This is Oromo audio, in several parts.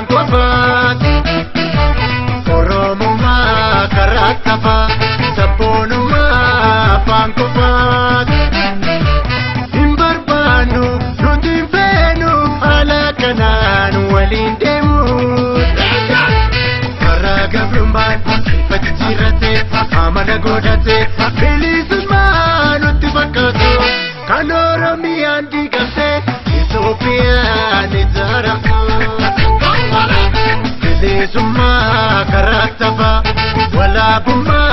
afaan qofaat Oromummaa karaa tafa sabboonummaa afaan qofaat hin barbaannu nuti hin feenu haala kanaan waliin deemuun karaa gabrummaan ifa jijjiirratee amala godhatee bilisummaa nutti fakkaatu kan Oromiyaan diigamtee Itoophiyaan ijaaramtu bilisummaa karaa tafa walaabummaa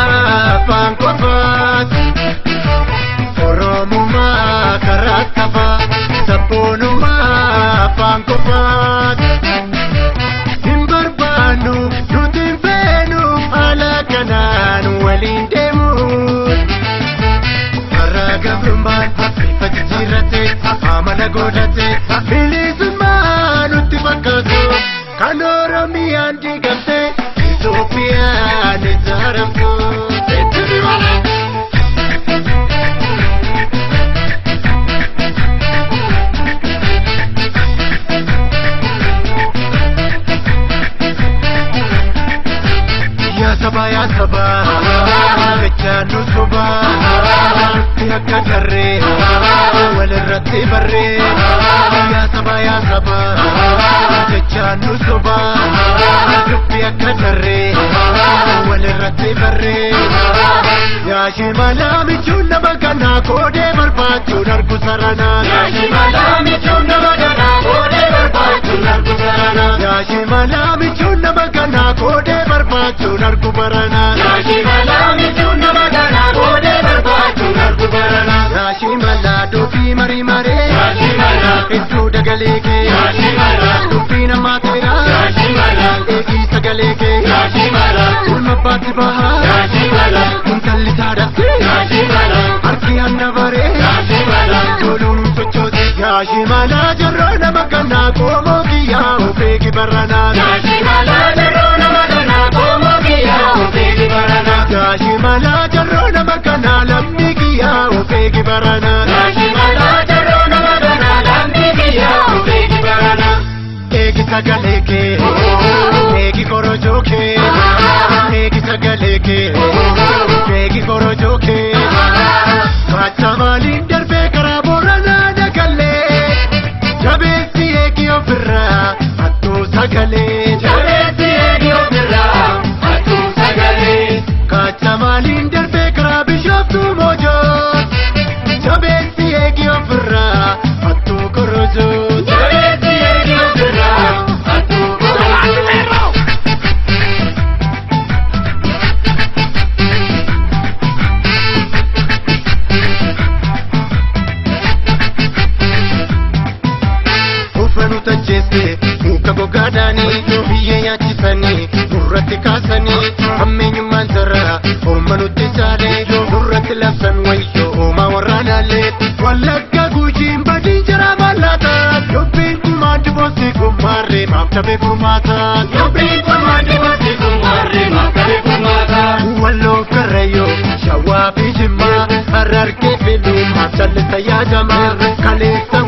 afaan qofaat Oromummaa karaa tafa sabboonummaa afaan qofaat hin barbaannu nuti hin feenu haala kanaan waliin deemuun karaa gabrummaan ifa jijjiirratee amala godhatee bilisummaa nutti fakkaatu kan Oromiyaan diigamtee Itoophiyaan ijaaramtu. Yaa saba gachaan nu soba nutti akka jarree walirratti barree yaa saba gachaan nu soba nutti akka jarree walirratti barree yaa shimala michuun nama ganaa koodee barbaachuun argu saranaa yaa shimala michuun nama ganaa koodee barbaachuun argu saranaa yaa shimala michuun nama ganaa koodee barbaachuun argu baranaa yaa shimala michuun nama ganaa koodee barbaachuun argu baranaa yaa shimala dubbii marii maree yaa shimala hedduu dagalee kee yaa shimala dubbii namaa ta'eera yaa shimala eegii sagalee kee yaa shimala ulma baatti bahaa yaa shimala intalli taadhatte yaa shimala harki hanna baree yaa shimala toluun sochooti yaa shimala jarroo nama ganaa qoomoo kiyyaa ofeegi baranaa yaa shimala jarroo nama ganaa qoomoo kiyyaa ofeegi baranaa yaa shimala jarroo nama ganaa lammii kiyyaa ofeegi baranaa yaa shimala jarroo nama ganaa lammii kiyyaa ofeegi baranaa eegi sagalee kee eegi korojoo kee eegi sagalee kee eegi korojoo kee kacha maaliin darbee karaa Booranaa dagallee jabeessi eegi ofirraa hattuu sagalee jabeessi eegi ofirraa hattuu sagalee kacha maaliin darbee karaa Bishooftuu Moojoo jabeessi eegi ofirraa hattuu korojoo jabeessi eegi ofirraa hattuu korojoo. Uffannu tajjeesse muka gogaadhaanii biyyee nyaachisanii nurratti kaasanii hammeenyummaan sarara orma nutti saalee nurratti labsan wayyoo oomaa warraanaalee Wallagga Gujiin badiin jira mallataa dubbiin kumaan dibooti kummaarree maaf tabee kumaataa dubbiin kumaan dibooti kummaarree maaf tabee kumaataa Walloo Karrayyoo Shawaa fi Jimmaa Harargee fi Lumaa Sallisa yaa jamaa Kaleessa